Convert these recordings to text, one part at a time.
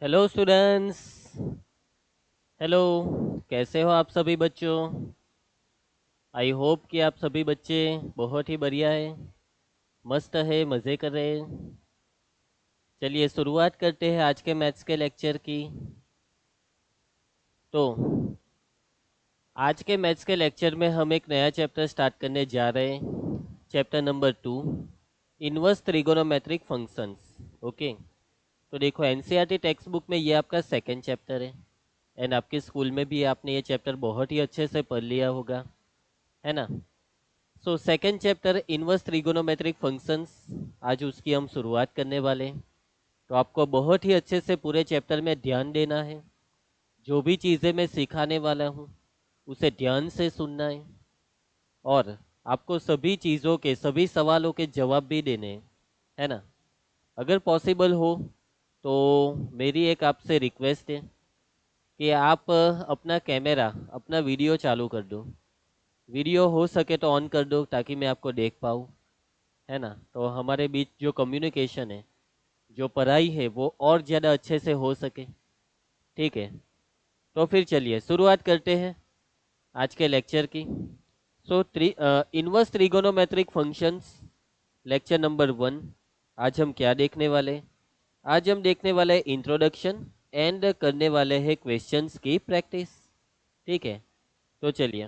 Hello students. Hello. कैसे हो आप सभी बच्चों? आई होप कि आप सभी बच्चे बहुत ही बढ़िया है, मस्त है, मज़े कर रहे हैं। चलिए शुरुआत करते हैं आज के मैथ्स के लेक्चर की। तो आज के मैथ्स के लेक्चर में हम एक नया चैप्टर स्टार्ट करने जा रहे हैं, chapter number 2, inverse trigonometric functions. Okay. तो देखो एनसीईआरटी टेक्स्ट बुक में ये आपका सेकंड चैप्टर है, एंड आपके स्कूल में भी आपने ये चैप्टर बहुत ही अच्छे से पढ़ लिया होगा, है ना। So second chapter inverse trigonometric functions, आज उसकी हम शुरुआत करने वाले हैं। तो आपको बहुत ही अच्छे से पूरे चैप्टर में ध्यान देना है। जो भी चीज़ें मैं सिखाने वाला हूँ उसे ध्यान से सुनना है, और आपको सभी चीज़ों के, सभी सवालों के जवाब भी देने हैं, है ना। अगर पॉसिबल हो तो मेरी एक आपसे रिक्वेस्ट है कि आप अपना कैमरा, अपना वीडियो चालू कर दो। वीडियो हो सके तो ऑन कर दो ताकि मैं आपको देख पाऊँ, है ना। तो हमारे बीच जो कम्युनिकेशन है, जो पढ़ाई है, वो और ज़्यादा अच्छे से हो सके। ठीक है। तो फिर चलिए शुरुआत करते हैं आज के लेक्चर की। सो inverse trigonometric functions, lecture number 1। आज हम क्या देखने वाले हैं? आज हम देखने वाले हैं इंट्रोडक्शन, एंड करने वाले हैं क्वेश्चंस की प्रैक्टिस। ठीक है। तो चलिए,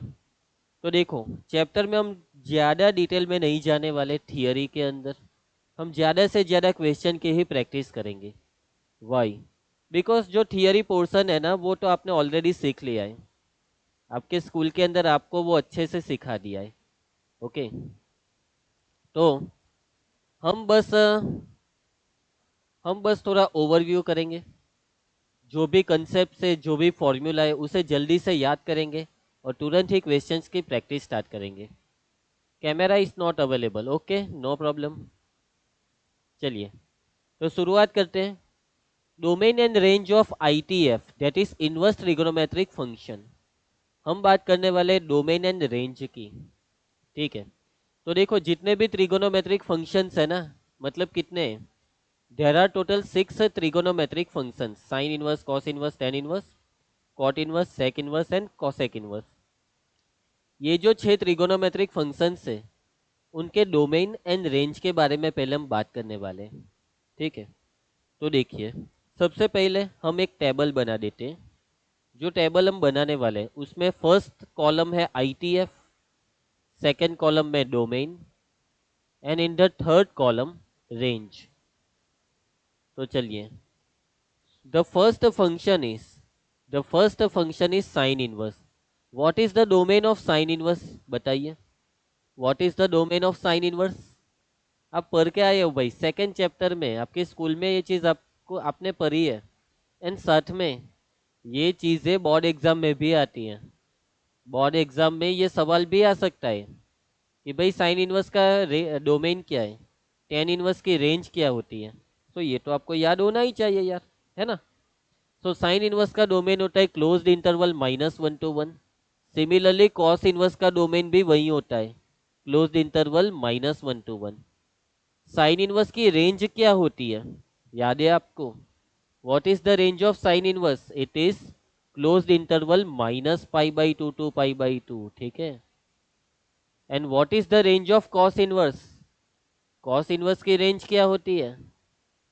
तो देखो चैप्टर में हम ज़्यादा डिटेल में नहीं जाने वाले, थियरी के अंदर हम ज़्यादा से ज़्यादा क्वेश्चन की ही प्रैक्टिस करेंगे। वाई? बिकॉज जो थियरी पोर्शन है ना, वो तो आपने ऑलरेडी सीख लिया है, आपके स्कूल के अंदर आपको वो अच्छे से सिखा दिया है। ओके। तो हम बस थोड़ा ओवरव्यू करेंगे। जो भी कंसेप्ट है, जो भी फॉर्मूला है, उसे जल्दी से याद करेंगे और तुरंत ही क्वेश्चंस की प्रैक्टिस स्टार्ट करेंगे। Camera is not available, okay, no problem. चलिए, तो शुरुआत करते हैं। Domain and range of ITF, that is inverse trigonometric function. हम बात करने वाले डोमेन एंड रेंज की। ठीक है। तो देखो जितने भी ट्रिगोनोमेट्रिक फंक्शंस है ना, मतलब कितने, there are total 6 trigonometric functions: sine inverse, cos inverse, tan inverse, cot inverse, sec inverse and cosec inverse. ये जो 6 ट्रिगोनोमेट्रिक फंक्शंस है, उनके डोमेन एंड रेंज के बारे में पहले हम बात करने वाले हैं। ठीक है। तो देखिए, सबसे पहले हम एक टेबल बना देते हैं। जो टेबल हम बनाने वाले हैं उसमें फर्स्ट कॉलम है आईटीएफ, सेकंड कॉलम में domain, and in the third column range. तो चलिए, the first function is sine inverse. What is the domain of sine inverse? बताइए, what is the domain of sine inverse? आप पढ़ के आए हो भाई, सेकंड चैप्टर में आपके स्कूल में ये चीज़ आपको आपने पढ़ी है। एंड साथ में ये चीज़ें बोर्ड एग्जाम में भी आती हैं। बोर्ड एग्जाम में ये सवाल भी आ सकता है कि भाई साइन इनवर्स का डोमेन क्या है, टेन इनवर्स की रेंज क्या होती है। तो ये तो आपको याद होना ही चाहिए यार, है ना। सो साइन इनवर्स का डोमेन होता है closed interval -1 to 1। Similarly cos inverse का डोमेन भी वही होता है, closed interval -1 to 1। Sine inverse की रेंज क्या होती है, याद है आपको? What is the range of sine inverse? It is closed interval -π/2 to π/2। ठीक है। And what is the range of cos inverse? Cos inverse की रेंज क्या होती है?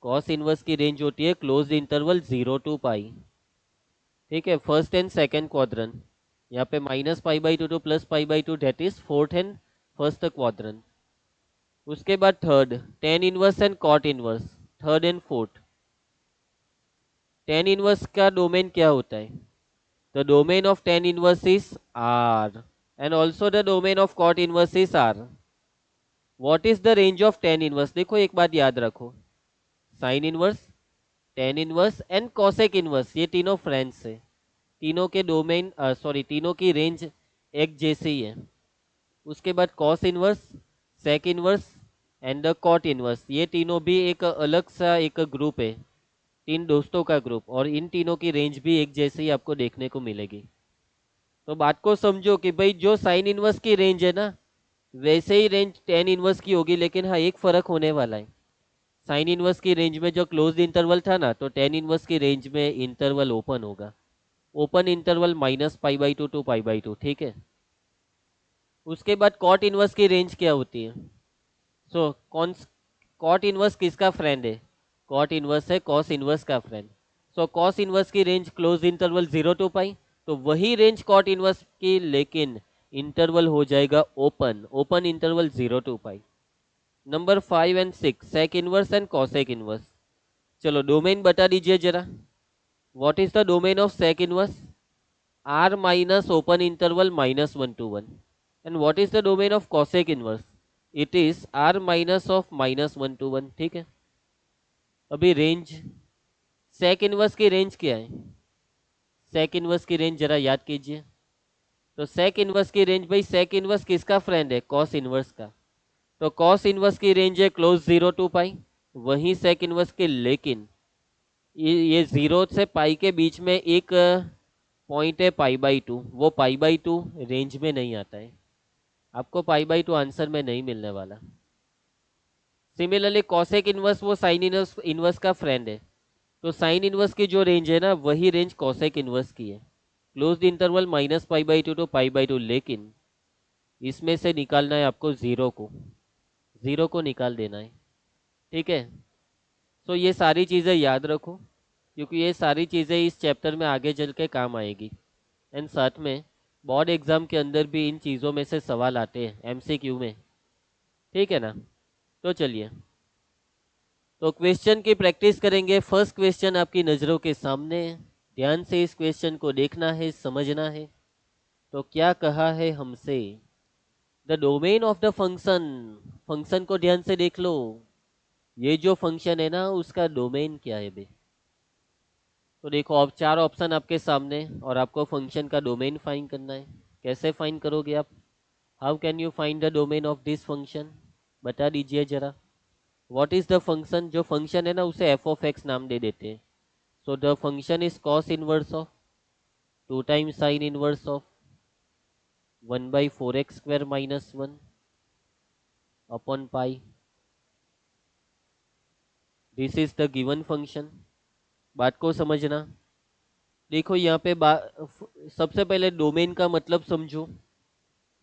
कॉस इनवर्स की रेंज होती है क्लोज्ड इंटरवल 0 to π। ठीक है, फर्स्ट एंड सेकंड क्वाड्रेंट। यहाँ पे -π/2 to +π/2, that is fourth and first quadrant. उसके बाद third, tan inverse and cot inverse, third and fourth. Tan inverse का डोमेन क्या होता है? The domain of tan inverse is R, and also the domain of cot inverse is R. What is the range of tan inverse? देखो एक बात याद रखो, sine inverse, tan inverse and cosec inverse, ये तीनों फ्रेंड्स है। तीनों के डोमेन, सॉरी, तीनों की रेंज एक जैसी है। उसके बाद cos inverse, sec inverse and the cot inverse, ये तीनों भी एक अलग सा एक ग्रुप है, तीन दोस्तों का ग्रुप, और इन तीनों की रेंज भी एक जैसी आपको देखने को मिलेगी। तो बात को समझो कि भाई जो साइन इनवर्स की रेंज है ना, वैसे ही रेंज टेन इनवर्स की होगी, लेकिन हाँ एक फर्क होने वाला है। साइन इनवर्स की रेंज में जो क्लोज्ड इंटरवल था ना, तो टेन इनवर्स की रेंज में इंटरवल ओपन होगा। ओपन इंटरवल -π/2 टू π/2, ठीक है। उसके बाद कॉट इनवर्स की रेंज क्या होती है? सो कौन कॉट इनवर्स किसका फ्रेंड है? कॉट इनवर्स है कॉस इनवर्स का फ्रेंड। सो कॉस इनवर्स की रेंज क्लोज इंटरवल 0 to π, तो वही रेंज कॉट इनवर्स की, लेकिन इंटरवल हो जाएगा open, open interval 0 to π। Number 5 और 6, sec inverse and cosec inverse. चलो डोमेन बता दीजिए जरा। What is the domain of sec inverse? R minus open interval -1 to 1. And what is the domain of cosec inverse? It is R minus of -1 to 1, ठीक है। अभी range sec inverse की range क्या है? Sec inverse की range जरा याद कीजिए। तो सेक इनवर्स की रेंज भाई, सेक इनवर्स किसका फ्रेंड है? कॉस इनवर्स का। तो कॉस इनवर्स की रेंज है क्लोज 0 to π, वहीं सेक इनवर्स के, लेकिन ये 0 से पाई के बीच में एक पॉइंट है π/2, वो π/2 रेंज में नहीं आता है। आपको π/2 आंसर में नहीं मिलने वाला। सिमिलरली कॉसेक इनवर्स वो साइन इनवर्स इनवर्स का फ्रेंड है, तो साइन इनवर्स की जो रेंज है ना, वही रेंज कॉसेक इनवर्स की है, क्लोज्ड इंटरवल -π/2 टू π/2, लेकिन इसमें से निकालना है आपको जीरो को निकाल देना है, ठीक है। तो ये सारी चीज़ें याद रखो, क्योंकि ये सारी चीज़ें इस चैप्टर में आगे चल के काम आएगी। एंड साथ में बोर्ड एग्जाम के अंदर भी इन चीज़ों में से सवाल आते हैं MCQ में, ठीक है ना। तो चलिए, तो क्वेश्चन की प्रैक्टिस करेंगे। फर्स्ट क्वेश्चन आपकी नज़रों के सामने, ध्यान से इस क्वेश्चन को देखना है, समझना है। तो क्या कहा है हमसे? The domain of the function, function को ध्यान से देख लो। ये जो फंक्शन है ना, उसका डोमेन क्या है बे? तो देखो, अब 4 ऑप्शन आपके सामने, और आपको फंक्शन का डोमेन फाइंड करना है। कैसे फाइंड करोगे आप? How can you find the domain of this function? बता दीजिए जरा। What is the function? जो फंक्शन है ना, उसे f(x) नाम दे देते हैं। So the function is cos inverse of 2 times sine inverse of 1/4x² - 1 upon pi. This is the given function. बात को समझना। देखो यहाँ पे सबसे पहले डोमेन का मतलब समझो।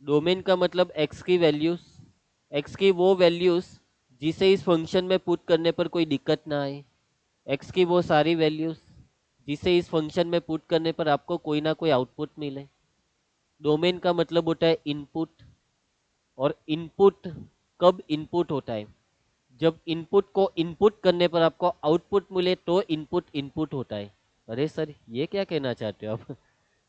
डोमेन का मतलब x की वैल्यूज, x की वो वैल्यूज जिसे इस फंक्शन में पुट करने पर कोई दिक्कत ना आए, x की वो सारी वैल्यूज जिसे इस फंक्शन में पुट करने पर आपको कोई ना कोई आउटपुट मिले। डोमेन का मतलब होता है इनपुट। और इनपुट कब इनपुट होता है? जब इनपुट को इनपुट करने पर आपको आउटपुट मिले, तो इनपुट इनपुट होता है। अरे सर, ये क्या कहना चाहते हो आप?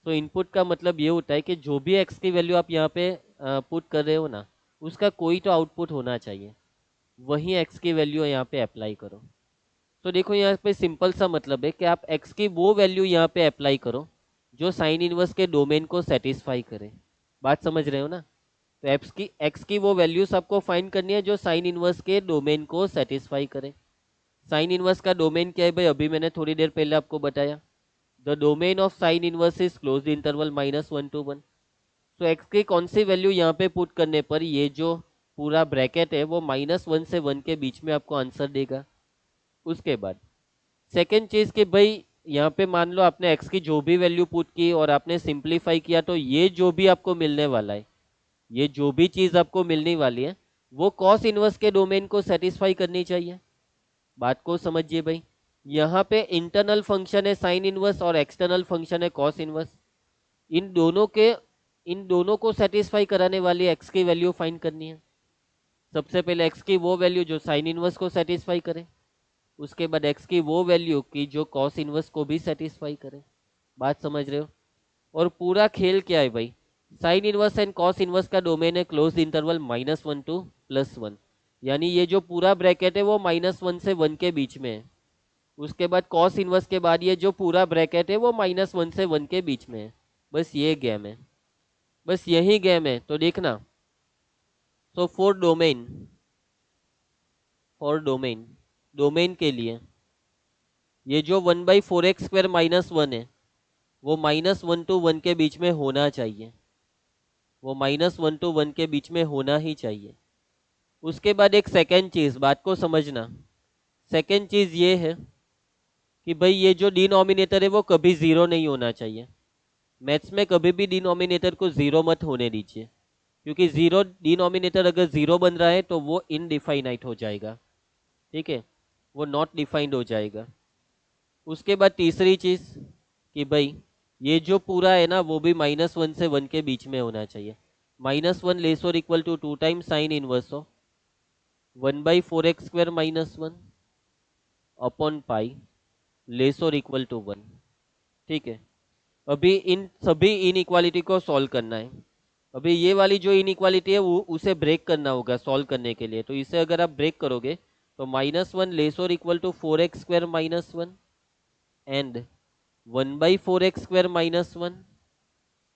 तो इनपुट का मतलब ये होता है कि जो भी x की वैल्यू आप यहाँ पे पुट कर रहे हो ना, उसका कोई तो आउटपुट होना चाहिए, वही x की वैल्यू यहाँ पे अप्लाई करो। तो देखो यहाँ पे सिंपल सा मतलब है कि आप x की वो वैल्यू यहाँ पे अप्लाई करो जो साइन इनवर्स के डोमेन को सेटिस्फाई करे। बात समझ रहे हो ना? तो x की वो वैल्यूज आपको फाइंड करनी है जो साइन इनवर्स के डोमेन को सेटिस्फाई करे। साइन इनवर्स का डोमेन क्या है भाई? अभी मैंने थोड़ी देर पहले आपको बताया, the domain of sine inverse is closed interval -1 to 1। तो x की कौन सी वैल्यू यहाँ पे पुट करने पर ये जो पूरा ब्रैकेट है वो -1 से 1 के बीच में आपको आंसर देगा। उसके बाद सेकेंड चीज कि भाई यहाँ पे मान लो आपने x की जो भी वैल्यू पुट की और आपने सिंप्लीफाई किया, तो ये जो भी आपको मिलने वाला है, ये जो भी चीज आपको मिलने वाली है, वो कॉस इनवर्स के डोमेन को सेटिस्फाई करनी चाहिए। बात को समझिए भाई। यहाँ पे इंटरनल फंक्शन है साइन इनवर्स और एक्सटर्नल फंक्शन है कॉस इनवर्स। इन दोनों को सेटिस्फाई कराने वाली x की वैल्यू फाइंड करनी है। सबसे पहले x की वो वैल्यू जो साइन इनवर्स को सेटिस्फाई करे, उसके बाद x की वो वैल्यू की जो कॉस इनवर्स को भी सेटिस्फाई करे। बात समझ रहे हो? और पूरा खेल क्या है भाई? Sine inverse and cos inverse का डोमेन है क्लोज्ड इंटरवल -1 to +1, यानी ये जो पूरा ब्रैकेट है वो -1 से 1 के बीच में है। उसके बाद कॉस इनवर्स के बाद ये जो पूरा ब्रैकेट है वो -1 से 1 के बीच में है। बस ये गेम है, बस यही गेम है। तो देखना, सो फॉर डोमेन के लिए ये जो 1/4x² - 1 है, वो -1 to 1 के बीच में होना चाहिए, वो -1 to 1 के बीच में होना ही चाहिए। उसके बाद एक सेकेंड चीज, बात को समझना, सेकेंड चीज ये है कि भाई ये जो डिनोमिनेटर है वो कभी जीरो नहीं होना चाहिए। मैथ्स में कभी भी डिनोमिनेटर को जीरो मत होने दीजिए, क्योंकि जीरो डिनोमिनेटर अगर जीरो बन रहा है तो वो इनडिफाइनाइट हो जाएगा, ठीक है, वो नॉट डिफाइंड हो जाएगा। उसके बाद तीसरी चीज कि भाई ये जो पूरा है ना वो भी -1 से 1 के बीच में होना चाहिए। -1 लेस और equal to 2 times sine inverse of 1/4x² -1 upon pi less और इक्वल टू 1, ठीक है। अभी इन सभी इनइक्वालिटी को सॉल्व करना है। अभी ये वाली जो इनइक्वालिटी है वो उसे ब्रेक करना होगा सॉल्व करने के लिए। तो इसे अगर आप ब्रेक करोगे तो -1 लेस और equal to 4x² -1 and 1/4x² -1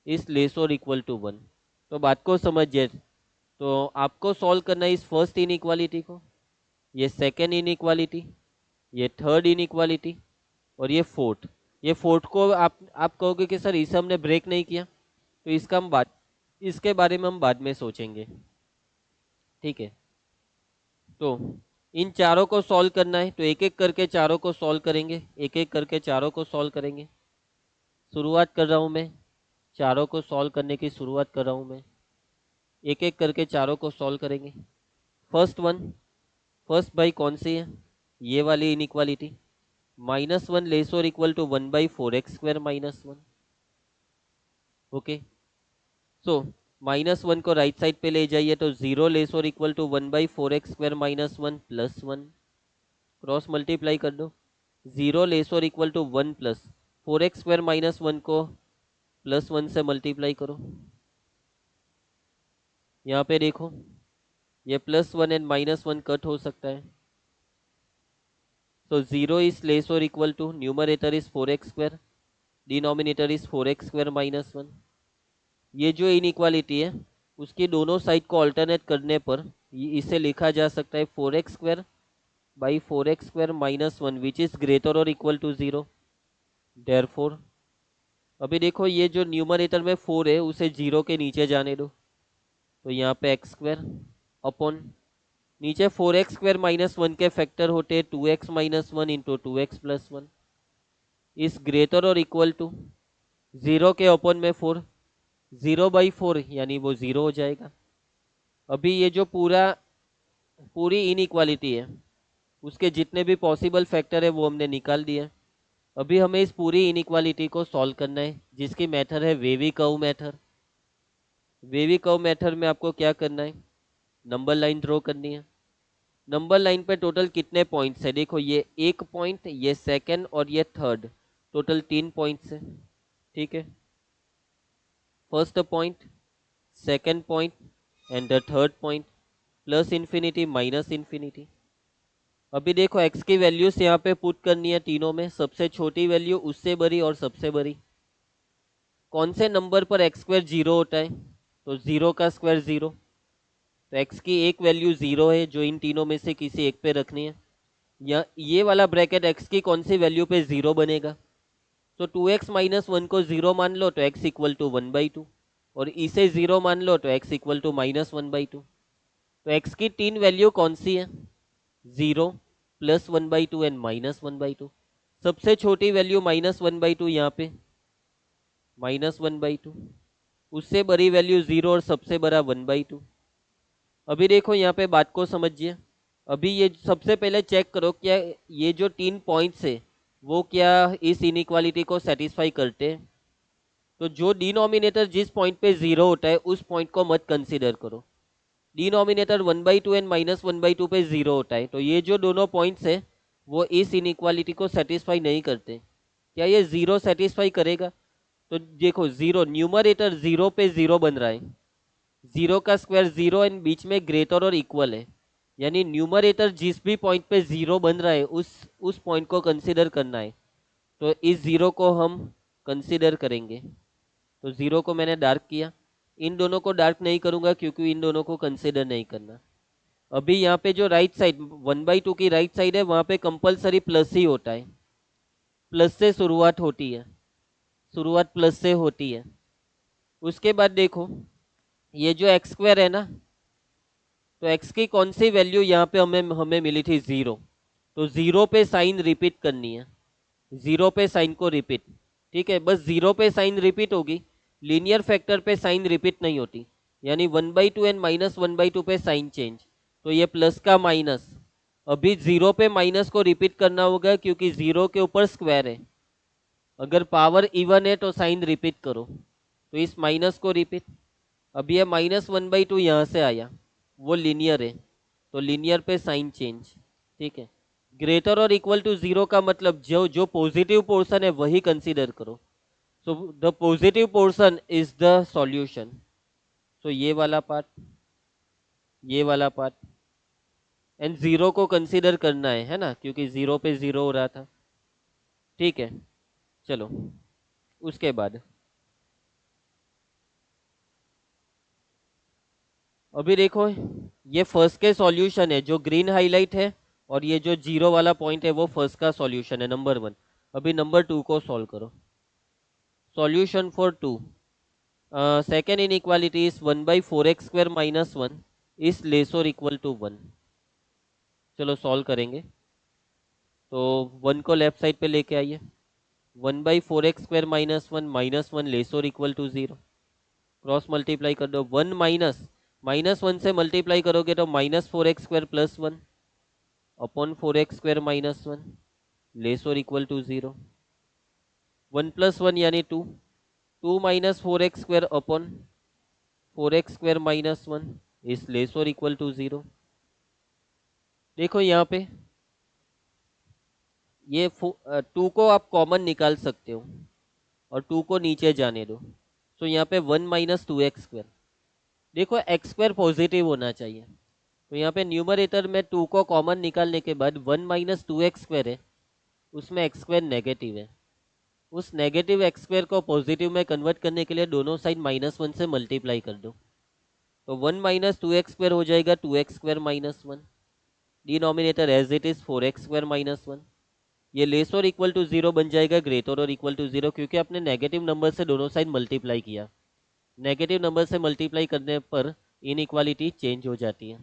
इस लेस और इक्वल टू 1। तो बात को समझिए। तो आपको सॉल्व करना है इस फर्स्ट इनइक्वालिटी को, ये सेकेंड इनइक्वालिटी, ये थर्ड इनइक्वालिटी और ये फोर्थ। ये फोर्थ को आप कहोगे कि सर इसे हमने ब्रेक नहीं किया, तो इसके बारे में हम बाद में सोचेंगे, ठीक है। तो इन चारों को सॉल्व करना है, तो एक एक करके चारों को सॉल्व करेंगे, एक एक करके चारों को सॉल्व करेंगे। शुरुआत कर रहा हूं मैं, चारों को सॉल्व करने की शुरुआत कर रहा हूं मैं। एक एक करके चारों को सॉल्व करेंगे। फर्स्ट भाई कौन सी है, ये वाली इनइक्वालिटी, -1 लेस और इक्वल टू 1/4x² -1। ओके, सो -1 को राइट साइड पे ले जाइए तो 0 लेस और equal to 1/4x² -1 plus 1, cross multiply कर दो। 0 लेस और इक्वल टू 1 प्लस 4x² -1 को +1 से मल्टीप्लाई करो। यहाँ पे देखो ये +1 एंड -1 कट हो सकता है। So 0 is less or equal to, numerator is 4x², denominator is 4x² -1। ये जो इनइक्वालिटी है उसकी दोनों साइड को अल्टरनेट करने पर इसे लिखा जा सकता है 4x² by 4x² -1 which is greater और इक्वल टू 0। देयरफॉर अभी देखो ये जो न्यूमरेटर में 4 है उसे 0 के नीचे जाने दो, तो यहाँ पे x² अपॉन नीचे 4x² -1 के फैक्टर होते 2x -1 इंटू 2x + 1 इस ग्रेटर और इक्वल टू 0 के अपॉन में 4, 0/4 यानी वो 0 हो जाएगा। अभी ये जो पूरी इनइक्वालिटी है उसके जितने भी पॉसिबल फैक्टर है वो हमने निकाल दिए। अभी हमें इस पूरी इनइक्वालिटी को सॉल्व करना है, जिसकी मेथड है wavy curve method. Wavy curve method में आपको क्या करना है, नंबर लाइन ड्रॉ करनी है। नंबर लाइन पे टोटल कितने पॉइंट्स है, देखो ये एक पॉइंट, ये सेकंड और ये थर्ड, टोटल 3 पॉइंट्स है, ठीक है। First point, second point and the third point, plus infinity minus infinity. अभी देखो x की वैल्यूज यहाँ पे पुट करनी है तीनों में, सबसे छोटी वैल्यू, उससे बड़ी और सबसे बड़ी। कौन से नंबर पर x² 0 होता है, तो 0 का स्क्वायर 0, तो x की एक वैल्यू 0 है जो इन तीनों में से किसी एक पे रखनी है। या ये वाला ब्रैकेट x की कौन सी वैल्यू पे 0 बनेगा, तो 2x -1 को 0 मान लो तो x इक्वल टू 1/2, और इसे 0 मान लो तो x इक्वल टू -1/2। तो x की 3 वैल्यू कौन सी है, 0 +1/2 एंड -1/2। सबसे छोटी वैल्यू -1/2 यहाँ पे -1/2, उससे बड़ी वैल्यू 0 और सबसे बड़ा 1/2। अभी देखो यहाँ पे बात को समझिए। अभी ये सबसे पहले चेक करो क्या ये जो 3 पॉइंट्स है वो क्या इस इनइक्वालिटी को सेटिस्फाई करते हैं। तो जो डिनोमिनेटर जिस पॉइंट पे 0 होता है उस पॉइंट को मत कंसीडर करो। डिनोमिनेटर 1/2 एंड -1/2 पे 0 होता है, तो ये जो दोनों पॉइंट्स है वो इस इनइक्वालिटी को सेटिस्फाई नहीं करते। क्या ये 0 सेटिस्फाई करेगा, तो देखो 0, न्यूमरेटर 0 पे 0 बन रहा है, 0 का स्क्वायर 0 एंड बीच में ग्रेटर और इक्वल है, यानी न्यूमरेटर जिस भी पॉइंट पे 0 बन रहा है उस पॉइंट को कंसीडर करना है। तो इस 0 को हम कंसीडर करेंगे, तो 0 को मैंने डार्क किया, इन दोनों को डार्क नहीं करूंगा क्योंकि इन दोनों को कंसीडर नहीं करना। अभी यहाँ पे जो राइट साइड 1/2 की राइट साइड है वहां पे कंपलसरी प्लस ही होता है, प्लस से शुरुआत होती है, शुरुआत प्लस से होती है। उसके बाद देखो ये जो x² है ना, तो x की कौन सी वैल्यू यहाँ पे हमें हमें मिली थी 0, तो जीरो पे साइन रिपीट करनी है, जीरो पे साइन को रिपीट। ठीक है, बस जीरो पे साइन रिपीट होगी, लीनियर फैक्टर पे साइन रिपीट नहीं होती। यानी 1/2 एंड -1/2 पे साइन चेंज, तो ये प्लस का माइनस, अभी जीरो पे माइनस को रिपीट करना होगा क्योंकि जीरो के ऊपर स्क्वायर है। अगर पावर इवन है तो साइन रिपीट करो, तो इस माइनस को रिपीट। अब ये -1/2 यहाँ से आया, वो लीनियर है, तो लीनियर पे साइन चेंज। ठीक है, ग्रेटर और इक्वल टू जीरो का मतलब जो जो पॉजिटिव पोर्शन है वही कंसीडर करो। So the positive portion is the solution. So ये वाला पार्ट, ये वाला पार्ट, एंड जीरो को कंसीडर करना है ना, क्योंकि जीरो पे जीरो हो रहा था। ठीक है, चलो उसके बाद अभी देखो, ये फर्स्ट के सॉल्यूशन है जो ग्रीन हाईलाइट है, और ये जो जीरो वाला पॉइंट है वो फर्स्ट का सॉल्यूशन है, नंबर 1। अभी नंबर 2 को सॉल्व करो। Solution for 2, second inequality is 1/4x² - 1 is less और इक्वल टू 1। चलो सॉल्व करेंगे, तो 1 को लेफ्ट साइड पे लेके आइए। 1/4x² - 1 -1 लेस और इक्वल टू 0, क्रॉस मल्टीप्लाई कर दो। 1 माइनस 1 से मल्टीप्लाई करोगे तो -4x² + 1 अपॉन 4x² - 1 लेस और इक्वल टू 0। 1 + 1 यानी 2, 2 - 4x² upon 4x² - 1 is less और इक्वल टू 0। देखो यहाँ पे ये 2 को आप कॉमन निकाल सकते हो और 2 को नीचे जाने दो। तो यहाँ पे 1 - 2x², देखो x² पॉजिटिव होना चाहिए, तो यहाँ पे न्यूमरेटर में 2 को कॉमन निकालने के बाद 1 - 2x² है, उसमें x² नेगेटिव है। उस नेगेटिव x² को पॉजिटिव में कन्वर्ट करने के लिए दोनों साइड -1 से मल्टीप्लाई कर दो, तो 1 - 2x² हो जाएगा 2x² - 1, denominator as it is 4x² - 1। ये लेस और इक्वल टू 0 बन जाएगा ग्रेटर और इक्वल टू 0, क्योंकि आपने नेगेटिव नंबर से दोनों साइड मल्टीप्लाई किया। नेगेटिव नंबर से मल्टीप्लाई करने पर इनइक्वालिटी चेंज हो जाती है।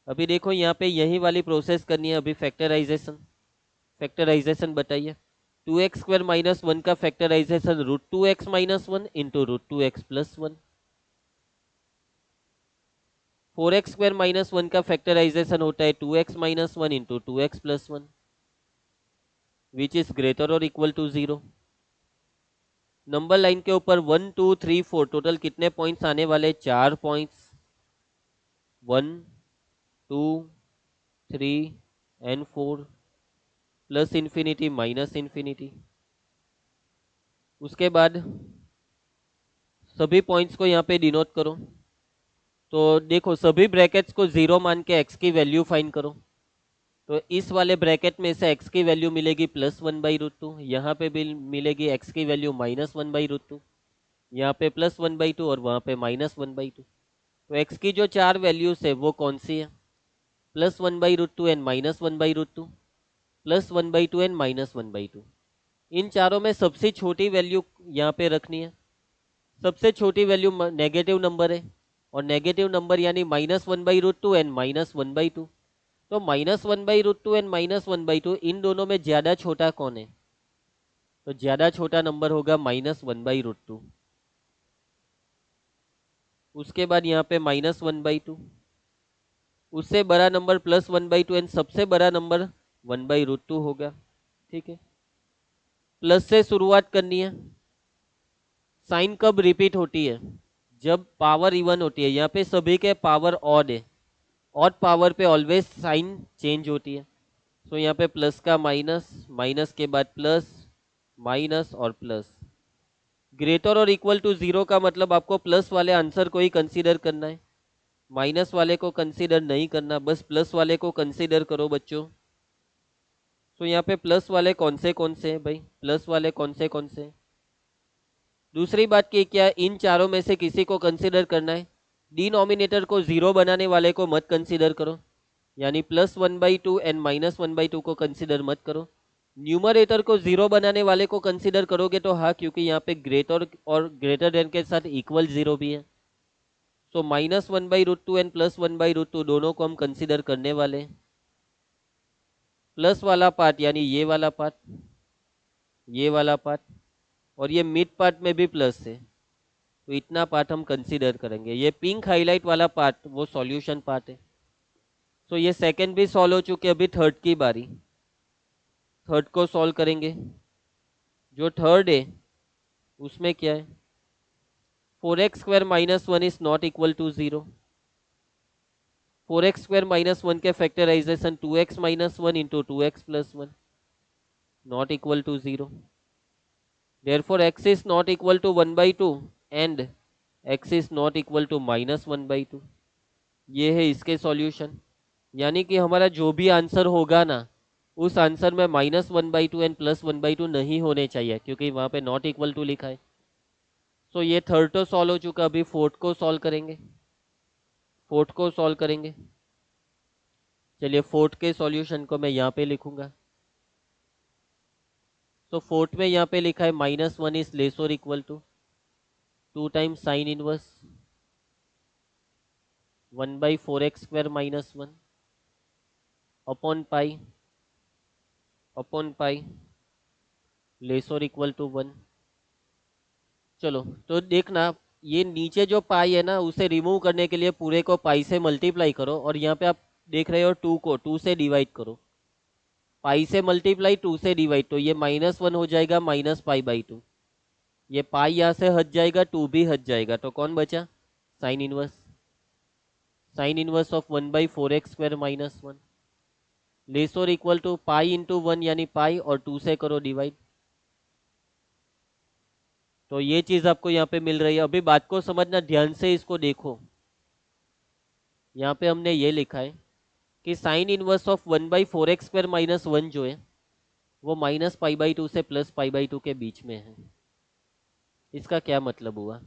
अभी देखो यहाँ पे यही वाली प्रोसेस करनी है। अभी फैक्टराइजेशन, फैक्टराइजेशन बताइए। 2x² - 1 का factorisation √2x - 1 into √2x + 1। 4x² - 1 का फैक्टराइजेशन होता है 2x - 1 into 2x + 1 which is greater और इक्वल टू 0। नंबर लाइन के ऊपर 1 2 3 4 टोटल कितने पॉइंट्स आने वाले? 4 points, 1 2 3 and 4, plus infinity minus infinity. उसके बाद सभी पॉइंट्स को यहाँ पे डिनोट करो। तो देखो सभी ब्रैकेट्स को 0 मान के x की वैल्यू फाइंड करो। तो इस वाले ब्रैकेट में से x की वैल्यू मिलेगी +1/√2, यहाँ पे भी मिलेगी x की वैल्यू -1/√2, यहाँ पे +1/2 और वहाँ पे -1/2। तो x की जो 4 वैल्यूज है वो कौन सी है? +1/√2 एंड -1/√2, +1/2 एंड -1/2। इन चारों में सबसे छोटी वैल्यू यहाँ पे रखनी है। सबसे छोटी वैल्यू नेगेटिव नंबर है, और नेगेटिव नंबर यानी -1/√2 एंड -1/2। तो -1/√2 एंड -1/2, इन दोनों में ज्यादा छोटा कौन है? तो ज्यादा छोटा नंबर होगा -1/√2। उसके बाद यहाँ पे -1/2, उससे बड़ा नंबर +1/2 एंड सबसे बड़ा नंबर 1/√2 होगा। ठीक है, प्लस से शुरुआत करनी है। साइन कब रिपीट होती है? जब पावर इवन होती है। यहाँ पे सभी के पावर ऑड है, ऑड पावर पे ऑलवेज साइन चेंज होती है। तो यहाँ पे प्लस का माइनस, माइनस के बाद प्लस, माइनस और प्लस। ग्रेटर और इक्वल टू 0 का मतलब आपको प्लस वाले आंसर को ही कंसीडर करना है, माइनस वाले को कंसीडर नहीं करना, बस प्लस वाले को कंसीडर करो बच्चों। तो यहाँ पे प्लस वाले कौन से हैं भाई? प्लस वाले कौन से? दूसरी बात की क्या, इन चारों में से किसी को कंसीडर करना है। डिनोमिनेटर को 0 बनाने वाले को मत कंसीडर करो, यानी +1/2 एंड -1/2 को कंसीडर मत करो। न्यूमरेटर को 0 बनाने वाले को कंसीडर करोगे तो हाँ, क्योंकि यहाँ पे ग्रेटर और ग्रेटर देन के साथ इक्वल 0 भी है। सो -1/√2 एंड +1/√2 दोनों को हम कंसीडर करने वाले हैं। प्लस वाला पार्ट यानी ये वाला पार्ट, ये वाला पार्ट, और ये मिड पार्ट में भी प्लस है, तो इतना पार्ट हम कंसीडर करेंगे। ये पिंक हाईलाइट वाला पार्ट वो सॉल्यूशन पार्ट है। तो ये सेकंड भी सॉल्व हो चुके, अभी थर्ड की बारी। थर्ड को सॉल्व करेंगे। जो थर्ड है उसमें क्या है, 4x² - 1 is not equal to 0। 4x² - 1 के factorization 2x - 1 into 2x + 1 not equal to 0। Therefore x is not equal to 1/2 and x is not equal to -1/2। ये है इसके सॉल्यूशन। यानी कि हमारा जो भी आंसर होगा ना, उस आंसर में -1/2 एंड +1/2 नहीं होने चाहिए, क्योंकि वहां पे नॉट इक्वल टू लिखा है। तो ये थर्ड तो सॉल्व हो चुका, अभी फोर्थ को सॉल्व करेंगे। फोर्थ को सॉल्व करेंगे। चलिए फोर्थ के सॉल्यूशन को मैं यहाँ पे लिखूंगा। तो फोर्थ में यहाँ पे लिखा है -1 इज लेस और equal to 2 times sine inverse 1/4x² - 1 upon pi less और इक्वल टू 1। चलो तो देखना, ये नीचे जो पाई है ना, उसे रिमूव करने के लिए पूरे को पाई से मल्टीप्लाई करो, और यहाँ पे आप देख रहे हो 2 को 2 से डिवाइड करो। पाई से मल्टीप्लाई 2 से डिवाइड, तो ये -1 हो जाएगा -π/2। ये पाई यहाँ से हट जाएगा, 2 भी हट जाएगा, तो कौन बचा, sine inverse. Sign inverse of 1/4x² - 1 less और इक्वल टू पाई इंटू 1 यानी पाई, और 2 से करो डिवाइड। तो ये चीज आपको यहाँ पे मिल रही है। अभी बात को समझना ध्यान से, इसको देखो। यहाँ पे हमने ये लिखा है कि साइन इनवर्स ऑफ 1/4x² - 1 जो है वो -π/2 से +π/2 के बीच में है। इसका क्या मतलब हुआ,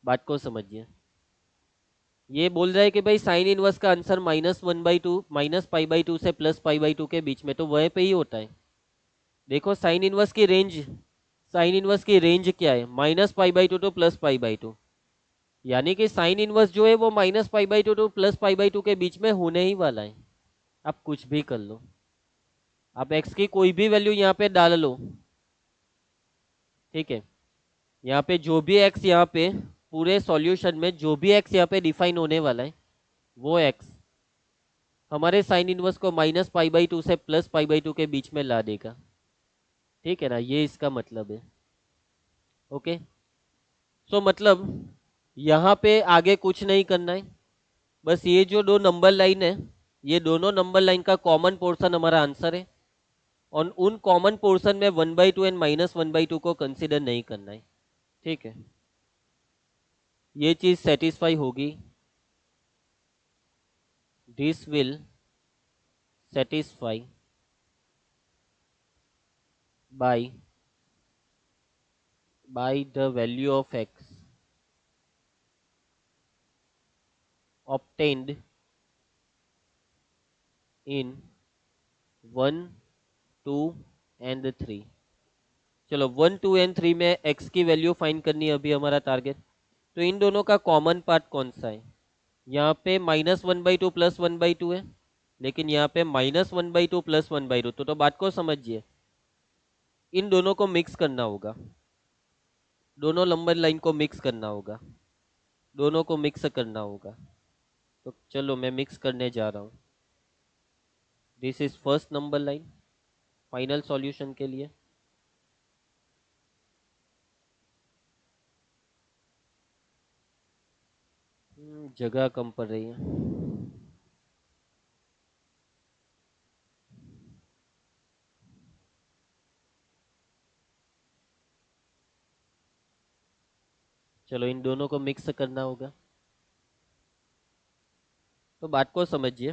बात को समझिए। ये बोल रहा है कि भाई साइन इनवर्स का आंसर -1/2 -π/2 से +π/2 के बीच में, तो वह पे ही होता है। देखो साइन इनवर्स की रेंज, साइन इनवर्स की रेंज क्या है, -π/2 टू +π/2। यानी कि साइन इनवर्स जो है वो -π/2 टू +π/2 के बीच में होने ही वाला है। आप कुछ भी कर लो, आप x की कोई भी वैल्यू यहाँ पे डाल लो, ठीक है। यहाँ पे जो भी x, यहाँ पे पूरे सॉल्यूशन में जो भी x यहाँ पे डिफाइन होने वाला है, वो x हमारे साइन इनवर्स को -π/2 से +π/2 के बीच में ला देगा, ठीक है ना। ये इसका मतलब है। ओके, सो मतलब यहाँ पे आगे कुछ नहीं करना है, बस ये जो दो नंबर लाइन है, ये दोनों नंबर लाइन का कॉमन पोर्शन हमारा आंसर है, और उन कॉमन पोर्शन में 1/2 एंड -1/2 को कंसिडर नहीं करना है, ठीक है। ये चीज सेटिस्फाई होगी, this will satisfy by the value of x obtained in 1, 2 and 3। चलो 1, 2 एंड 3 में x की वैल्यू फाइंड करनी है अभी हमारा टारगेट। तो इन दोनों का कॉमन पार्ट कौन सा है, यहाँ पे -1/2 +1/2 है, लेकिन यहाँ पे -1/2 +1/2। तो बात को समझिए, इन दोनों को मिक्स करना होगा, दोनों नंबर लाइन को मिक्स करना होगा, दोनों को मिक्स करना होगा। तो चलो मैं मिक्स करने जा रहा हूँ। This is first number line final solution के लिए। जगह कम पड़ रही है। चलो इन दोनों को मिक्स करना होगा। तो बात को समझिए,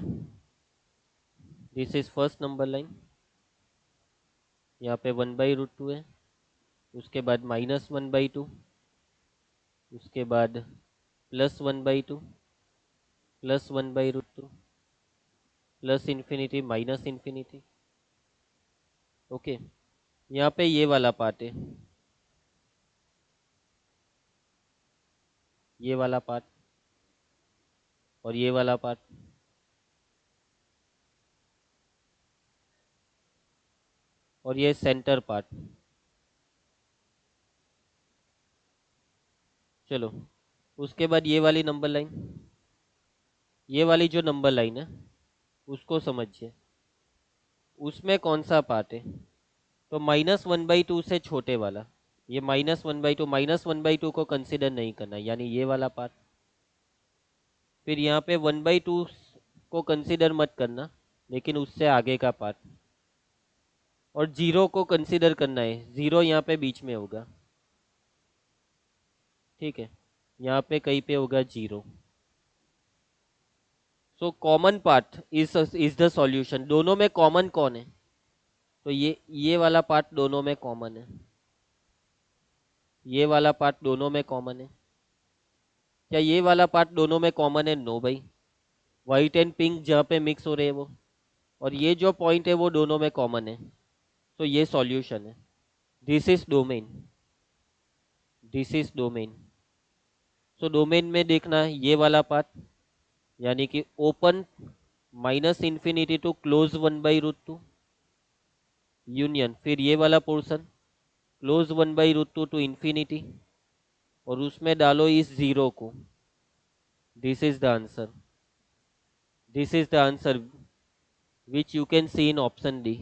this is first number line, यहाँ पे 1/√2 है, उसके बाद -1/2, उसके बाद +1/2 +1/√2 plus infinity minus infinity. Okay, यहाँ पे ये वाला पार्ट है, ये वाला पार्ट और ये वाला पार्ट। और ये सेंटर पार्ट। चलो, उसके बाद ये वाली नंबर लाइन, ये वाली जो नंबर लाइन है उसको समझिए, उसमें कौन सा पार्ट है? तो -1/2 से छोटे वाला, ये -1/2, -1/2 को कंसिडर नहीं करना, यानी ये वाला पार्ट। फिर यहाँ पे 1/2 को कंसिडर मत करना, लेकिन उससे आगे का पार्ट। और जीरो को कंसिडर करना है, जीरो यहाँ पे बीच में होगा, ठीक है, यहाँ पे कहीं पे होगा zero. So common part is the solution. दोनों में कॉमन कौन है? तो ये वाला पार्ट दोनों में कॉमन है, ये वाला पार्ट दोनों में कॉमन है। क्या ये वाला पार्ट दोनों में कॉमन है? नो भाई, व्हाइट एंड पिंक जहाँ पे मिक्स हो रहे हैं वो, और ये जो पॉइंट है वो दोनों में कॉमन है, तो ये सॉल्यूशन है। This is domain, this is domain. So domain में देखना ये वाला पार्ट, यानी कि ओपन -∞ टू क्लोज 1/√2 यूनियन, फिर ये वाला पोर्शन क्लोज 1/√2 टू इंफिनिटी, और उसमें डालो इस जीरो को। This is the answer, this is the answer which you can see in option D.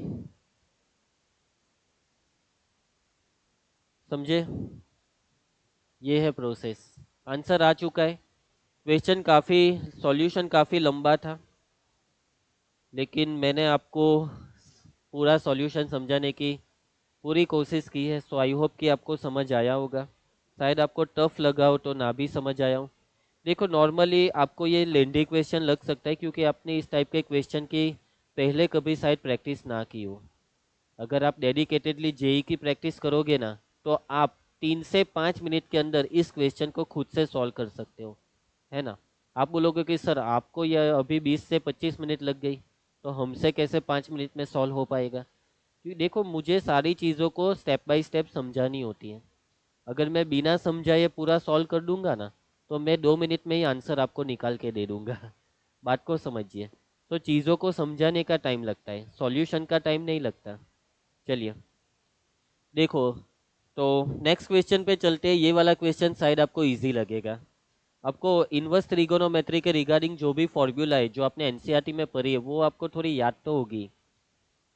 समझे? ये है प्रोसेस। आंसर आ चुका है। क्वेश्चन काफ़ी, सॉल्यूशन काफ़ी लंबा था, लेकिन मैंने आपको पूरा सॉल्यूशन समझाने की पूरी कोशिश की है। सो आई होप कि आपको समझ आया होगा। शायद आपको टफ लगा हो तो ना भी समझ आया हो। देखो, नॉर्मली आपको ये लेंदी क्वेश्चन लग सकता है क्योंकि आपने इस टाइप के क्वेश्चन की पहले कभी शायद प्रैक्टिस ना की हो। अगर आप डेडिकेटेडली जेई की प्रैक्टिस करोगे ना, तो आप 3 से 5 मिनट के अंदर इस क्वेश्चन को खुद से सॉल्व कर सकते हो, है ना? आप बोलोगे कि सर आपको यह अभी 20 से 25 मिनट लग गई, तो हमसे कैसे 5 मिनट में सॉल्व हो पाएगा? क्योंकि देखो, मुझे सारी चीज़ों को स्टेप बाय स्टेप समझानी होती है। अगर मैं बिना समझाए पूरा सॉल्व कर दूंगा ना, तो मैं 2 मिनट में ही आंसर आपको निकाल के दे दूंगा। बात को समझिए। तो चीज़ों को समझाने का टाइम लगता है, सॉल्यूशन का टाइम नहीं लगता। चलिए देखो, तो नेक्स्ट क्वेश्चन पे चलते हैं। ये वाला क्वेश्चन शायद आपको इजी लगेगा। आपको इनवर्स ट्रिगोनोमेट्री के रिगार्डिंग जो भी फॉर्मूला है जो आपने एनसीईआरटी में पढ़ी है वो आपको थोड़ी याद तो होगी।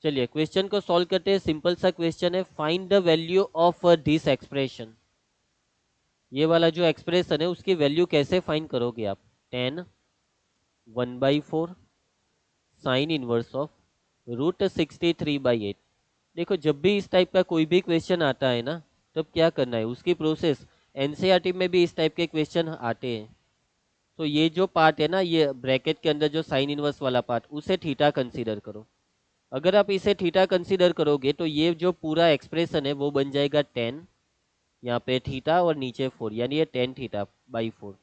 चलिए क्वेश्चन को सॉल्व करते हैं। सिंपल सा क्वेश्चन है, find the value of this expression. ये वाला जो एक्सप्रेशन है उसकी वैल्यू कैसे फाइंड करोगे आप? 10 1/4 साइन इनवर्स ऑफ √63/8। देखो, जब भी इस टाइप का कोई भी क्वेश्चन आता है ना, तब क्या करना है, उसकी प्रोसेस एनसीईआरटी में भी इस टाइप के क्वेश्चन आते हैं। तो ये जो पार्ट है ना, ये ब्रैकेट के अंदर जो साइन इनवर्स वाला पार्ट, उसे थीटा कंसीडर करो। अगर आप इसे थीटा कंसीडर करोगे तो ये जो पूरा एक्सप्रेशन है वो बन जाएगा 10, यहाँ पे थीटा और नीचे 4, यानी ये 10θ/4।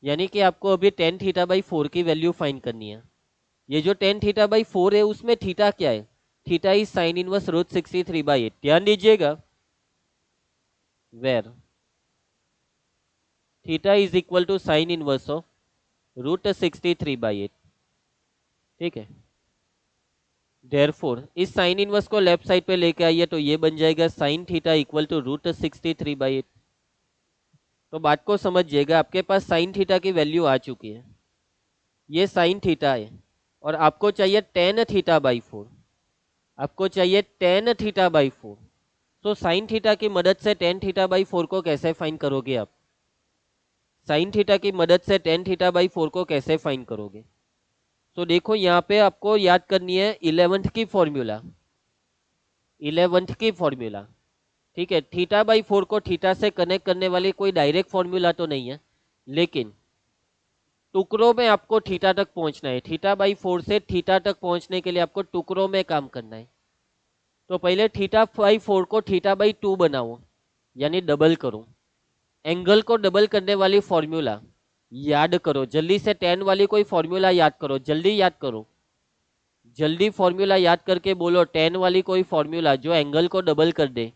यानी कि आपको अभी 10θ/4 की वैल्यू फाइंड करनी है। ये जो 10θ/4 है उसमें थीटा क्या है? Theta is sine inverse √63/8। ध्यान दीजिएगा, where theta is equal to sine inverse of √63/8। ठीक है, देयरफॉर इस साइन इनवर्स को लेफ्ट साइड पे लेके आइए तो ये बन जाएगा साइन थीटा इक्वल टू √63/8। तो बात को समझिएगा, आपके पास साइन थीटा की वैल्यू आ चुकी है, ये साइन थीटा है, और आपको चाहिए tan θ/4। आपको चाहिए tan θ/4। तो साइन थीटा की मदद से tan θ/4 को कैसे फाइंड करोगे आप? साइन थीटा की मदद से tan θ/4 को कैसे फाइंड करोगे? तो देखो, यहाँ पे आपको याद करनी है 11th की फॉर्मूला, 11th की फॉर्मूला। ठीक है, θ/4 को थीटा से कनेक्ट करने वाली कोई डायरेक्ट फॉर्मूला तो नहीं है, लेकिन टुकड़ों में आपको थीटा तक पहुंचना है। θ/4 से थीटा तक पहुंचने के लिए आपको टुकड़ों में काम करना है। तो पहले θ/4 को θ/2 बनाओ, यानी डबल करो। एंगल को डबल करने वाली फॉर्मूला याद करो, जल्दी से tan वाली कोई फॉर्मूला याद करो, जल्दी याद करो, जल्दी फॉर्मूला याद करके बोलो tan वाली कोई फॉर्मूला जो एंगल को डबल कर दे।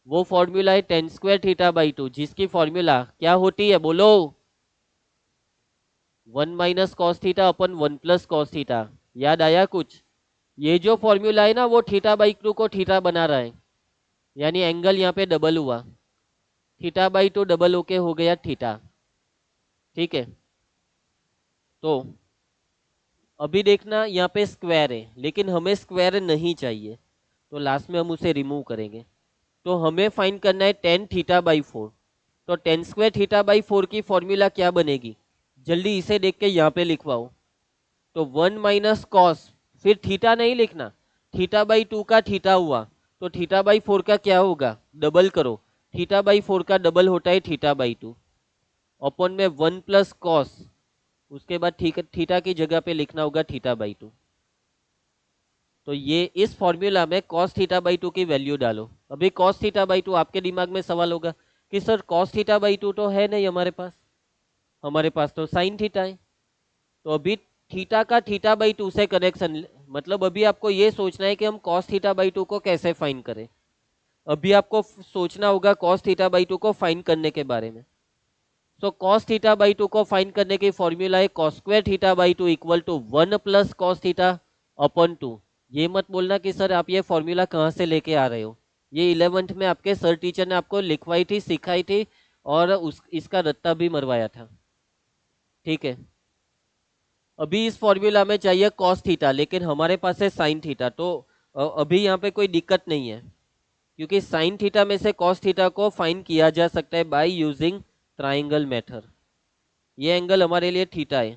वो फॉर्मूला है tan² θ/2, जिसकी फॉर्मूला क्या होती है? बोलो, 1 - cos θ/1 + cos θ। याद आया कुछ? ये जो फॉर्मूला है ना वो थीटा बाई टू को थीटा बना रहा है, यानी एंगल यहाँ पे डबल हुआ, थीटा बाई टू डबल होके हो गया थीटा। ठीक है, तो अभी देखना यहाँ पे स्क्वायर है, लेकिन हमें स्क्वायर नहीं चाहिए, तो लास्ट में हम उसे रिमूव करेंगे। तो हमें फाइंड करना है टेन थीटा बाई फोर। तो ten square theta by four की फॉर्मूला क्या बनेगी, जल्दी इसे देख के यहाँ पे लिखवाओ। तो वन माइनस कॉस, फिर थीटा नहीं लिखना, थीटा बाई टू का थीटा हुआ, तो थीटा बाई फोर का क्या होगा, डबल करो, थीटा बाई फोर का डबल होता है थीटा बाई टू, अपॉन में वन प्लस कॉस, उसके बाद थीटा की जगह पे लिखना होगा थीटा बाई टू। तो ये इस फॉर्मूला में कॉस थीटा बाई टू की वैल्यू डालो। अभी कॉस थीटा बाई टू, आपके दिमाग में सवाल होगा कि sir cos theta by to तो है नहीं हमारे पास तो साइन थीटा है। तो अभी थीटा का थीटा बाई टू से कनेक्शन, मतलब अभी आपको ये सोचना है कि हम कॉस थीटा बाई टू को कैसे फाइंड करें। अभी आपको सोचना होगा कॉस थीटा बाई टू को फाइंड करने के बारे में। So cos theta by two को फाइंड करने की फॉर्मूला है cos square theta by two equal to one plus cos theta upon two. ये मत बोलना कि सर आप ये फॉर्मूला कहाँ से लेके आ रहे हो, ये 11th में आपके सर टीचर ने आपको लिखवाई थी, सिखाई थी, और इसका रत्ता भी मरवाया था। ठीक है, अभी इस फॉर्मूला में चाहिए कॉस थीटा, लेकिन हमारे पास है साइन थीटा, तो अभी यहाँ पे कोई दिक्कत नहीं है, क्योंकि साइन थीटा में से कॉस थीटा को फाइंड किया जा सकता है बाय यूजिंग ट्राइंगल मेथड। ये एंगल हमारे लिए थीटा है।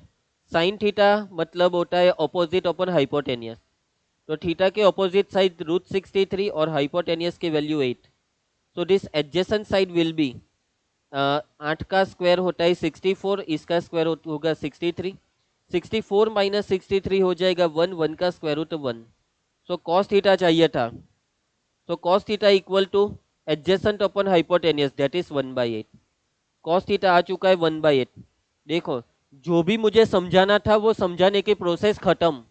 साइन थीटा मतलब होता है ऑपोजिट अपॉन हाइपोटेनियस, तो थीटा के ऑपोजिट साइड √63 और हाइपोटेनियस की value 8। So this adjacent side will be, 8 का स्क्वायर होता है 64, इसका स्क्वायर होगा 63, 64 माइनस 63 हो जाएगा 1, 1 का square root 1। So cos theta चाहिए था, so cos theta equal to adjacent upon hypotenuse that is 1/8। Cos theta आ चुका है 1/8। देखो, जो भी मुझे समझाना था वो समझाने की प्रोसेस खत्म,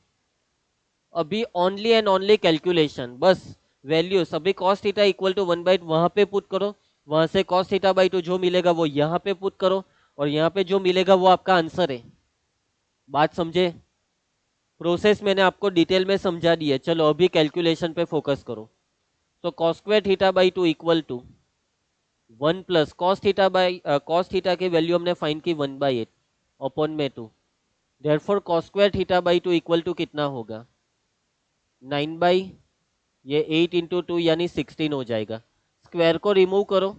अभी ओनली एंड ओनली कैलकुलेशन, बस वैल्यू सभी कॉस थीटा इक्वल टू 1/8 वहां पे पुट करो, वहां से कॉस थीटा बाई टू जो मिलेगा वो यहाँ पे पुट करो, और यहाँ पे जो मिलेगा वो आपका आंसर है। बात समझे, प्रोसेस मैंने आपको डिटेल में समझा दी है। चलो अभी कैलकुलेशन पे फोकस करो। तो cos square theta by two equal to one plus cos theta की वैल्यू हमने फाइंड की 1/8 अपॉन में 2, therefore cos square theta by two equal to कितना होगा, 9 बाई ये 8 इंटू टू यानी 16 हो जाएगा। स्क्वायर को रिमूव करो,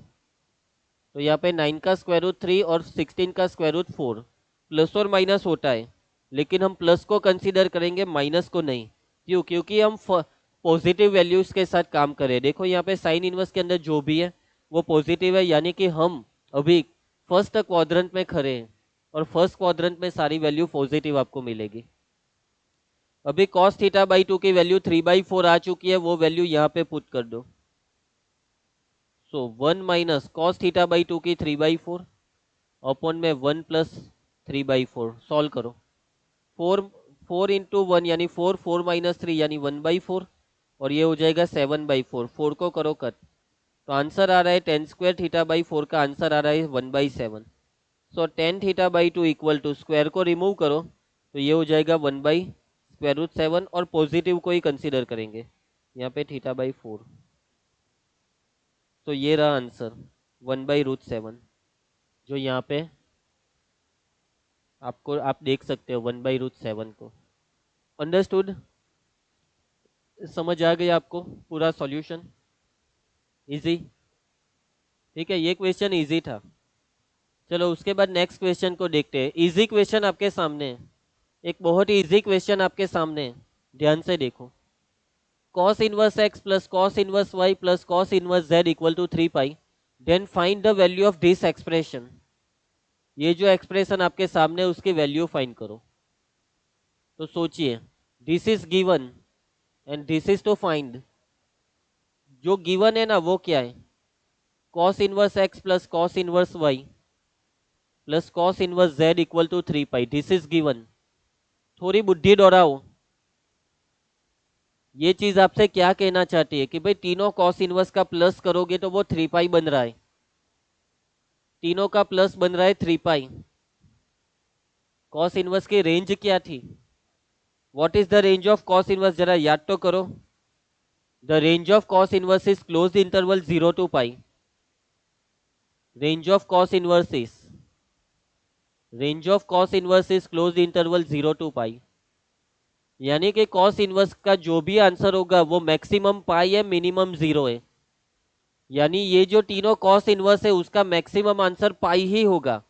तो यहाँ पे 9 का स्क्वायर रूट 3 और 16 का स्क्वायर रूट 4, प्लस और माइनस होता है, लेकिन हम प्लस को कंसीडर करेंगे, माइनस को नहीं। क्यों, क्योंकि हम पॉजिटिव वैल्यूज के साथ काम करें। देखो यहाँ पे साइन इनवर्स के अंदर जो भी है वो पॉजिटिव है, यानी कि हम अभी फर्स्ट क्वाड्रेंट में खड़े हैं, और फर्स्ट क्वाड्रेंट में सारी वैल्यू पॉजिटिव आपको मिलेगी। अभी cos थीटा बाई टू की वैल्यू 3/4 आ चुकी है, वो वैल्यू यहाँ पे पुट कर दो। सो 1 minus cos theta by to की 3/4 अपॉन में 1 प्लस 3/4, सॉल्व करो। 4 4 इंटू 1 यानी 4, 4 माइनस 3 यानी 1/4, और ये हो जाएगा 7/4। 4 को करो कट, तो आंसर आ रहा है टेन स्क्वायर थीटा बाई 4 का आंसर आ रहा है 1/7। So tan theta by two equal to, square को रिमूव करो, तो ये हो जाएगा 1/√7, और पॉजिटिव को ही कंसीडर करेंगे यहाँ पे थीटा बाई 4। तो ये रहा आंसर 1/√7, जो यहाँ पे आपको आप देख सकते हो 1/√7 को। अंडरस्टूड, समझ आ गया आपको पूरा सॉल्यूशन, इजी। ठीक है, ये क्वेश्चन इजी था। चलो उसके बाद नेक्स्ट क्वेश्चन को देखते हैं। इजी क्वेश्चन आपके सामने है, एक बहुत ही इजी क्वेश्चन आपके सामने है, ध्यान से देखो। cos inverse x plus cos inverse y plus cos inverse z equal to 3 pi, then find the value of this expression. ये जो एक्सप्रेशन आपके सामने है उसकी वैल्यू फाइंड करो। तो सोचिए, this is given and this is to find. जो गिवन है ना वो क्या है, cos inverse x plus cos inverse y plus cos inverse z equal to 3 pi, this is given. थोड़ी बुद्धि दौड़ाओ, ये चीज आपसे क्या कहना चाहती है कि भाई तीनों cos इनवर्स का प्लस करोगे तो वो 3 पाई बन रहा है, तीनों का प्लस बन रहा है 3 पाई। cos इनवर्स की रेंज क्या थी, what is the range of cos inverse, जरा याद तो करो. The range of cos inverse is closed interval 0 to pi. Range of cos inverse is closed interval 0 to पाई. यानी कि कॉस इनवर्स का जो भी आंसर होगा वो मैक्सिमम पाई है, मिनिमम 0 है. यानी ये जो तीनों कॉस इनवर्स है उसका मैक्सिमम आंसर पाई ही होगा,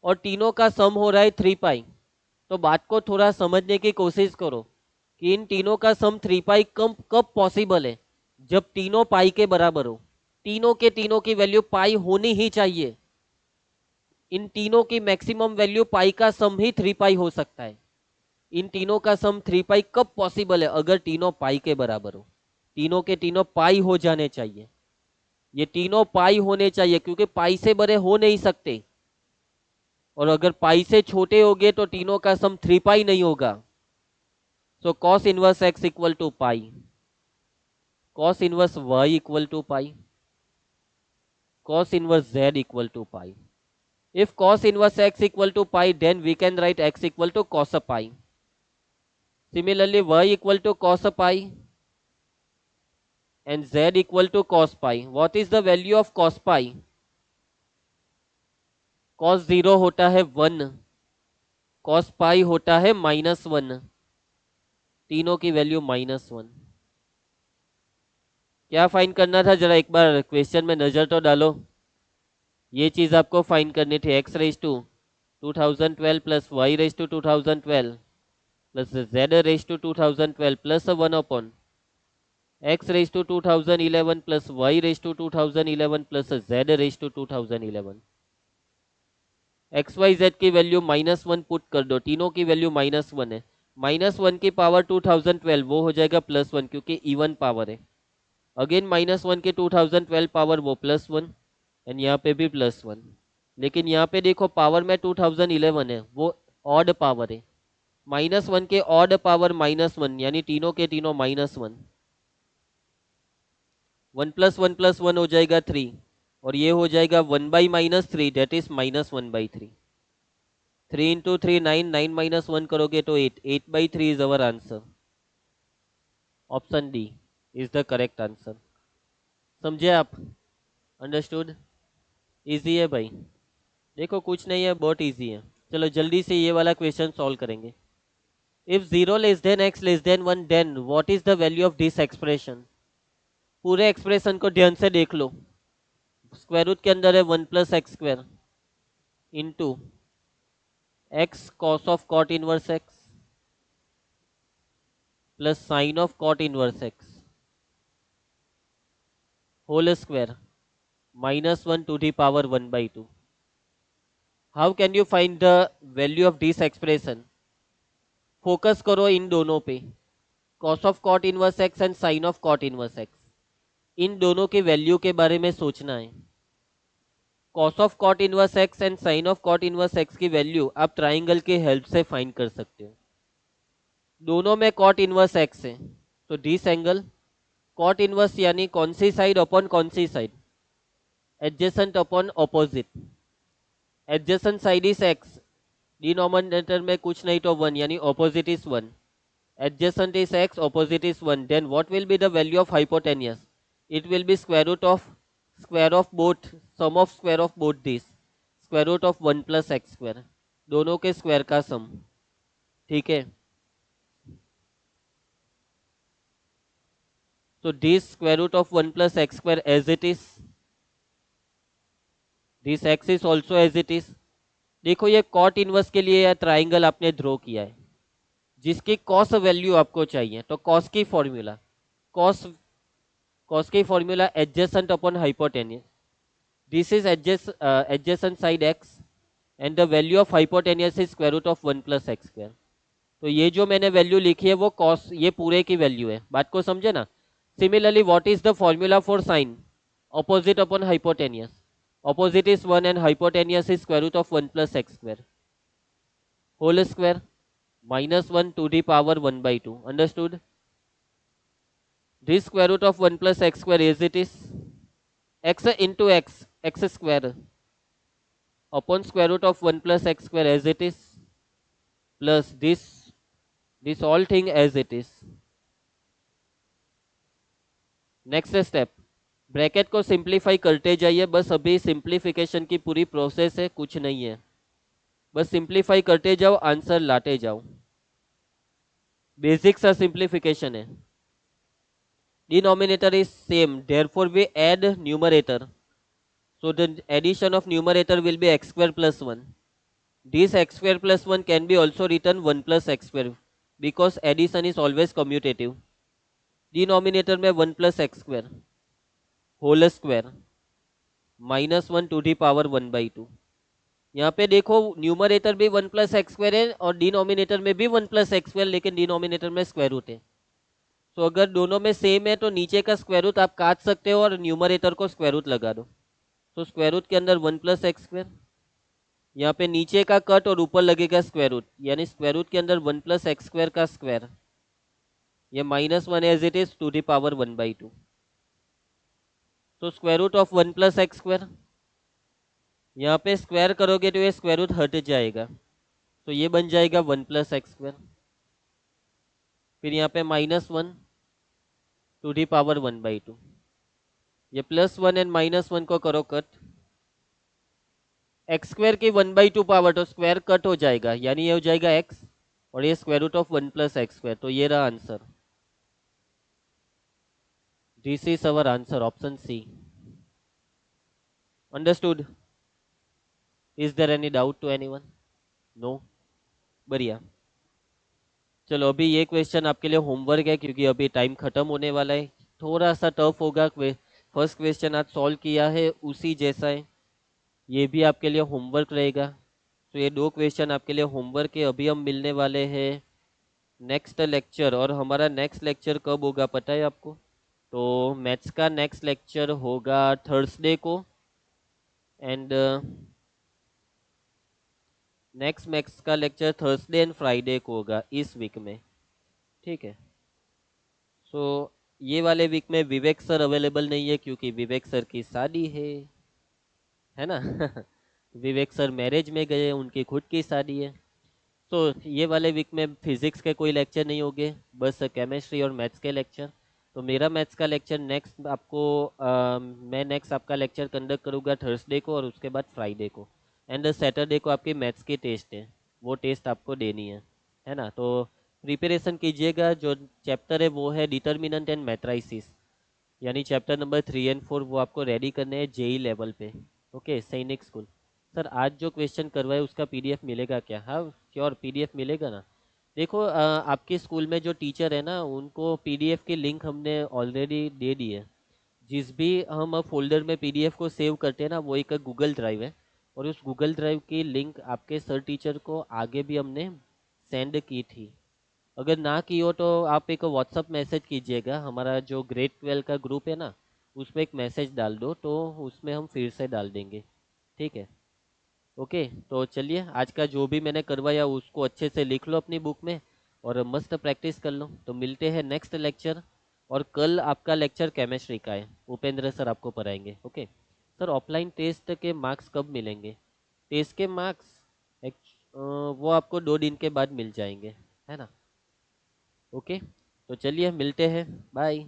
और तीनों का सम हो रहा है 3 पाई. तो बात को थोड़ा समझने की कोशिश करो कि इन तीनों का सम 3 पाई कब कब पॉसिबल है. जब तीनों पाई के बराबर हो. तीनों के तीनों की वैल्यू पाई होनी ही चाहिए. इन तीनों की मैक्सिमम वैल्यू पाई का सम ही 3 पाई हो सकता है. इन तीनों का सम 3 पाई कब पॉसिबल है, अगर तीनों पाई के बराबर हो. तीनों के तीनों पाई हो जाने चाहिए. ये तीनों पाई होने चाहिए क्योंकि पाई से बड़े हो नहीं सकते, और अगर पाई से छोटे होंगे तो तीनों का सम 3 पाई नहीं होगा. So cos inverse x equal to pi, cos inverse y equal to pi, cos inverse z equal to pi. If cos inverse x equal to pi, then we can write x equal to cos a pi. Similarly, y equal to cos a pi and z equal to cos pi. What is the value of cos pi? Cos 0 होता है 1, cos pi होता है -1. तीनों की वैल्यू -1. क्या find करना था, जरा एक बार क्वेश्चन में नजर तो डालो. ये चीज आपको फाइंड करनी थी. x raise to 2012 plus y raise to 2012 plus z raise to 2012 plus 1 upon x raise to 2011 plus y raise to 2011 plus z raise to 2011. X y z की वैल्यू -1 पुट कर दो. तीनों की वैल्यू -1 है. -1 की पावर 2012 वो हो जाएगा +1 क्योंकि इवन पावर है. अगेन -1 की 2012 पावर वो +1, एंड यहाँ पे भी +1. लेकिन यहाँ पे देखो पावर में 2011 है, वो ऑड पावर है. -1 के ऑड पावर -1 यानी तीनों के तीनों -1. 1 + 1 + 1 हो जाएगा 3, और ये हो जाएगा 1/-3, दैट इज -1/3. 3 इंटू 3 9, 9 - 1 करोगे तो 8, 8/3 is our answer. Option D is the correct answer. समझे आप? अंडरस्टूड? इजी है भाई. देखो कुछ नहीं है, बहुत इजी है. चलो जल्दी से ये वाला क्वेश्चन सॉल्व करेंगे. If 0 less than x less than 1, then what is the value of this expression. पूरे एक्सप्रेशन को ध्यान से देख लो. स्क्वायर रूट के अंदर है 1 + x² into x cos of cot inverse x plus sine of cot inverse x whole square -1 to the power 1/2. How can you find the value of this expression. Focus करो इन दोनों पे, cos of cot inverse x and sine of cot inverse x. इन दोनों के वैल्यू के बारे में सोचना है. cos of cot inverse x and sine of cot inverse x की वैल्यू आप ट्राइंगल के हेल्प से फाइंड कर सकते हो. दोनों में cot इनवर्स x है, तो दिस एंगल cot इनवर्स यानी कौन सी साइड अपॉन कौन सी side, adjacent upon opposite. Adjacent side is x, denominator में कुछ नहीं तो 1 यानी opposite is 1. Adjacent is x, opposite is 1. Then what will be the value of hypotenuse? It will be square of both, sum of square of both these. Square root of 1 plus x square. दोनों के square का सम. ठीक है. So this square root of 1 plus x square as it is. This x is also as it is. देखो ये cot inverse के लिए triangle आपने ड्रॉ किया है जिसकी कॉस वैल्यू आपको चाहिए. तो कॉस की फॉर्मूला, कॉस की formula adjacent upon hypotenuse. This is adjacent side x and the value of hypotenuse is square root of 1 plus x square. तो ये जो मैंने वैल्यू लिखी है वो कॉस, ये पूरे की वैल्यू है. बात को समझे ना. Similarly what is the formula for sine, opposite upon hypotenuse. Opposite is 1 and hypotenuse is square root of 1 plus x square whole square -1 to the power 1/2. Understood? This square root of 1 plus x square as it is, x into x square upon square root of 1 plus x square as it is, plus this this all thing as it is. Next step, bracket को simplify करते जाइए, बस अभी simplification की पूरी process है, कुछ नहीं है, बस सिंप्लीफाई करते जाओ, आंसर लाते जाओ। बेसिक सा सिंप्लीफिकेशन है। Denominator is same, therefore we add numerator, so the addition of numerator will be x square plus 1. This x square plus 1 can be also written 1 plus x square because addition is always commutative. Denominator में 1 plus x square whole square minus 1 to the power 1 by 2. यहाँ पे देखो numerator भी 1 plus x square है और denominator में भी 1 plus x square, लेकिन डिनोमिनेटर में स्क्वायर रूट है। तो अगर दोनों में सेम है तो नीचे का स्क्वायर रूट आप काट सकते हो और न्यूमरेटर को स्क्वायर रूट लगा दो। तो स्क्वायर रूट के अंदर 1 प्लस एक्स स्क्वायर, यहाँ पे नीचे का कट और ऊपर लगेगा स्क्वायर रूट, यानी स्क्वायर रूट के अंदर 1 प्लस एक्स स्क्वायर का स्क्वायर, ये minus 1 as it is to the power 1 by 2। तो square root of 1 plus x square, यहाँ पे स्क्वायर करोगे तो ये स्क्वायर रूट हट जाएगा, तो ये बन जाएगा 1 प्लस एक्स स्क्वायर। फिर यहाँ पे minus 1 to the power 1 by 2, ये प्लस 1 एंड माइनस 1 को करो कट, एक्स स्क्वायर की 1 बाई 2 पावर, तो स्क्वायर कट हो जाएगा, यानी ये हो जाएगा एक्स और ये square root of 1 plus x square, तो ये रहा answer. This is our answer, option C. Understood? Is there any doubt to anyone? No? बढ़िया। चलो अभी ये क्वेश्चन आपके लिए होमवर्क है, क्योंकि अभी टाइम खत्म होने वाला है, थोड़ा सा टफ होगा। फर्स्ट क्वेश्चन आज सॉल्व किया है उसी जैसा है, ये भी आपके लिए होमवर्क रहेगा। तो ये दो क्वेश्चन आपके लिए होमवर्क है। अभी हम मिलने वाले हैं नेक्स्ट लेक्चर, और हमारा नेक्स्ट लेक्चर कब होगा पता है आपको? तो मैथ्स का नेक्स्ट लेक्चर होगा थर्सडे को, एंड नेक्स्ट मैथ्स का लेक्चर थर्सडे एंड फ्राइडे को होगा इस वीक में, ठीक है? सो ये वाले वीक में विवेक सर अवेलेबल नहीं है, क्योंकि विवेक सर की शादी है ना? विवेक सर मैरिज में गए, उनकी खुद की शादी है। तो ये वाले वीक में फिजिक्स के कोई लेक्चर नहीं होंगे, बस केमिस्ट्री और मैथ्स के लेक्चर। तो मेरा मैथ्स का लेक्चर नेक्स्ट आपको मैं नेक्स्ट आपका लेक्चर कंडक्ट करूँगा थर्सडे को, और उसके बाद फ्राइडे को, एंड सैटरडे को आपकी मैथ्स की टेस्ट है, वो टेस्ट आपको देनी है ना? तो प्रिपरेशन कीजिएगा। जो चैप्टर है वो है डिटर्मिनेंट एंड मैट्राइसिस, यानी चैप्टर नंबर 3 और 4, वो आपको रेडी करने हैं जेई लेवल पे। ओके, सैनिक स्कूल। सर आज जो क्वेश्चन करवाए उसका पीडीएफ मिलेगा क्या? हाँ श्योर, पीडीएफ मिलेगा ना। देखो आपके स्कूल में जो टीचर है ना, उनको पीडीएफ की लिंक हमने ऑलरेडी दे दी है। जिस भी हम फोल्डर में पीडीएफ को सेव करते हैं ना, वो एक गूगल ड्राइव है, और उस गूगल ड्राइव की लिंक आपके सर टीचर को आगे भी हमने सेंड की थी। अगर ना की हो तो आप एक व्हाट्सअप मैसेज कीजिएगा, हमारा जो ग्रेड 12 का ग्रुप है ना, उसमें एक मैसेज डाल दो, तो उसमें हम फिर से डाल देंगे, ठीक है? ओके, तो चलिए आज का जो भी मैंने करवाया उसको अच्छे से लिख लो अपनी बुक में, और मस्त प्रैक्टिस कर लो। तो मिलते हैं नेक्स्ट लेक्चर, और कल आपका लेक्चर केमिस्ट्री का है, उपेंद्र सर आपको पढ़ाएंगे। ओके सर, ऑफलाइन टेस्ट के मार्क्स कब मिलेंगे? टेस्ट के मार्क्स वो आपको 2 दिन के बाद मिल जाएंगे, है ना? ओके, तो चलिए मिलते हैं, बाय।